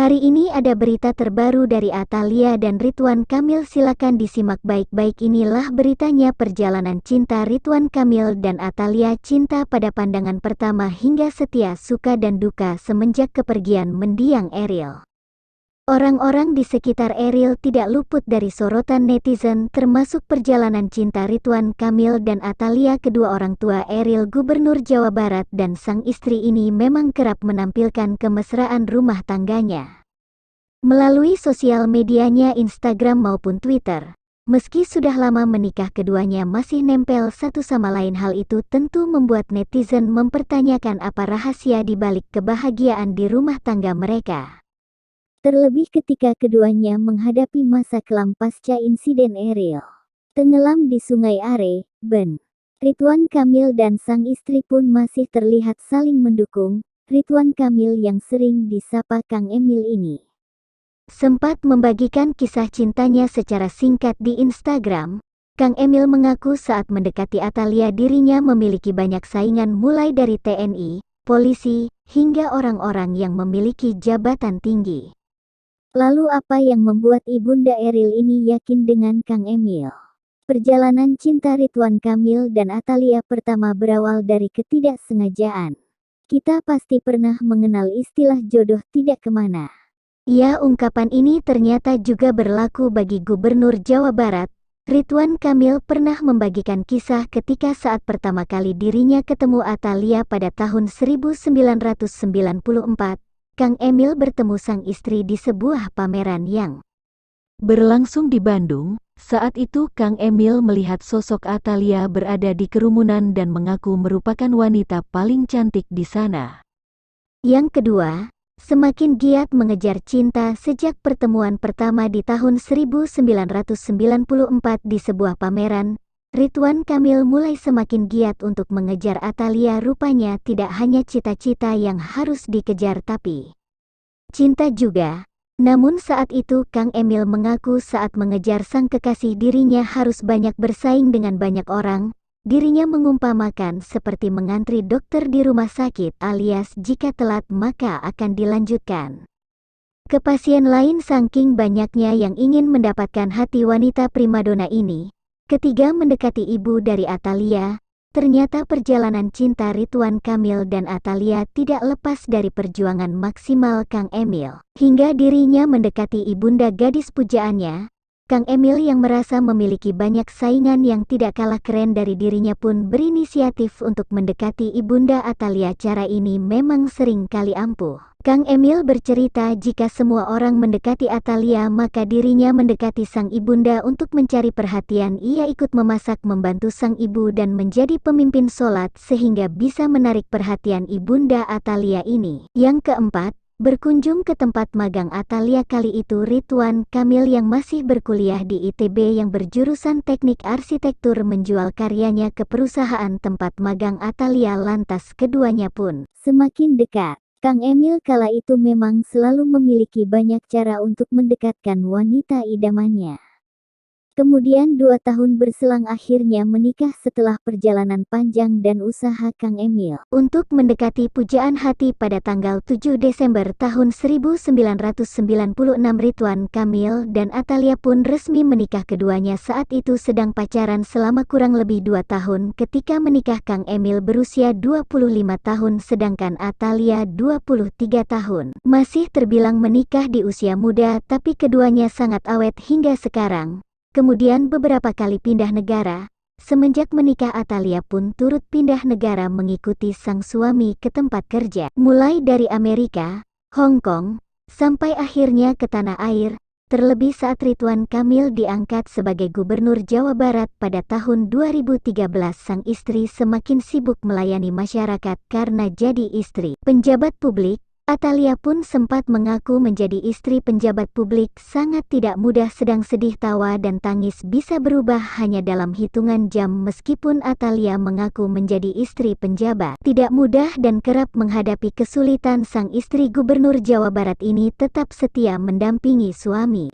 Hari ini ada berita terbaru dari Atalia dan Ridwan Kamil, silakan disimak baik-baik. Inilah beritanya, perjalanan cinta Ridwan Kamil dan Atalia, cinta pada pandangan pertama hingga setia, suka dan duka semenjak kepergian mendiang Eril. Orang-orang di sekitar Eril tidak luput dari sorotan netizen, termasuk perjalanan cinta Ridwan Kamil dan Atalia. Kedua orang tua Eril, Gubernur Jawa Barat, dan sang istri ini memang kerap menampilkan kemesraan rumah tangganya melalui sosial medianya Instagram maupun Twitter. Meski sudah lama menikah, keduanya masih nempel satu sama lain. Hal itu tentu membuat netizen mempertanyakan apa rahasia di balik kebahagiaan di rumah tangga mereka. Terlebih ketika keduanya menghadapi masa kelam pasca insiden Eril tenggelam di Sungai Are, Ben. Ridwan Kamil dan sang istri pun masih terlihat saling mendukung. Ridwan Kamil yang sering disapa Kang Emil ini sempat membagikan kisah cintanya secara singkat di Instagram. Kang Emil mengaku saat mendekati Atalia dirinya memiliki banyak saingan, mulai dari TNI, polisi, hingga orang-orang yang memiliki jabatan tinggi. Lalu apa yang membuat Ibunda Eril ini yakin dengan Kang Emil? Perjalanan cinta Ridwan Kamil dan Atalia pertama berawal dari ketidaksengajaan. Kita pasti pernah mengenal istilah jodoh tidak kemana. Ya, ungkapan ini ternyata juga berlaku bagi Gubernur Jawa Barat. Ridwan Kamil pernah membagikan kisah ketika saat pertama kali dirinya ketemu Atalia pada tahun 1994. Kang Emil bertemu sang istri di sebuah pameran yang berlangsung di Bandung. Saat itu Kang Emil melihat sosok Atalia berada di kerumunan dan mengaku merupakan wanita paling cantik di sana. Yang kedua, semakin giat mengejar cinta sejak pertemuan pertama di tahun 1994 di sebuah pameran. Ridwan Kamil mulai semakin giat untuk mengejar Atalia. Rupanya tidak hanya cita-cita yang harus dikejar, tapi cinta juga. Namun saat itu Kang Emil mengaku saat mengejar sang kekasih dirinya harus banyak bersaing dengan banyak orang. Dirinya mengumpamakan seperti mengantri dokter di rumah sakit, alias jika telat maka akan dilanjutkan ke pasien lain saking banyaknya yang ingin mendapatkan hati wanita primadona ini. Ketiga, mendekati ibu dari Atalia. Ternyata perjalanan cinta Ridwan Kamil dan Atalia tidak lepas dari perjuangan maksimal Kang Emil. Hingga dirinya mendekati ibunda gadis pujaannya, Kang Emil yang merasa memiliki banyak saingan yang tidak kalah keren dari dirinya pun berinisiatif untuk mendekati ibunda Atalia. Cara ini memang sering kali ampuh. Kang Emil bercerita jika semua orang mendekati Atalia maka dirinya mendekati sang ibunda untuk mencari perhatian. Ia ikut memasak, membantu sang ibu dan menjadi pemimpin sholat sehingga bisa menarik perhatian ibunda Atalia ini. Yang keempat, berkunjung ke tempat magang Atalia. Kali itu Ridwan Kamil yang masih berkuliah di ITB yang berjurusan teknik arsitektur menjual karyanya ke perusahaan tempat magang Atalia. Lantas keduanya pun semakin dekat. Kang Emil kala itu memang selalu memiliki banyak cara untuk mendekatkan wanita idamannya. Kemudian 2 tahun berselang akhirnya menikah setelah perjalanan panjang dan usaha Kang Emil untuk mendekati pujaan hati. Pada tanggal 7 Desember tahun 1996 Ridwan Kamil dan Atalia pun resmi menikah. Keduanya saat itu sedang pacaran selama kurang lebih 2 tahun. Ketika menikah Kang Emil berusia 25 tahun sedangkan Atalia 23 tahun. Masih terbilang menikah di usia muda, tapi keduanya sangat awet hingga sekarang. Kemudian beberapa kali pindah negara. Semenjak menikah Atalia pun turut pindah negara mengikuti sang suami ke tempat kerja. Mulai dari Amerika, Hong Kong, sampai akhirnya ke tanah air. Terlebih saat Ridwan Kamil diangkat sebagai Gubernur Jawa Barat pada tahun 2013, sang istri semakin sibuk melayani masyarakat karena jadi istri penjabat publik. Atalia pun sempat mengaku menjadi istri penjabat publik sangat tidak mudah, sedang sedih, tawa dan tangis bisa berubah hanya dalam hitungan jam. Meskipun Atalia mengaku menjadi istri penjabat tidak mudah dan kerap menghadapi kesulitan, sang istri Gubernur Jawa Barat ini tetap setia mendampingi suami.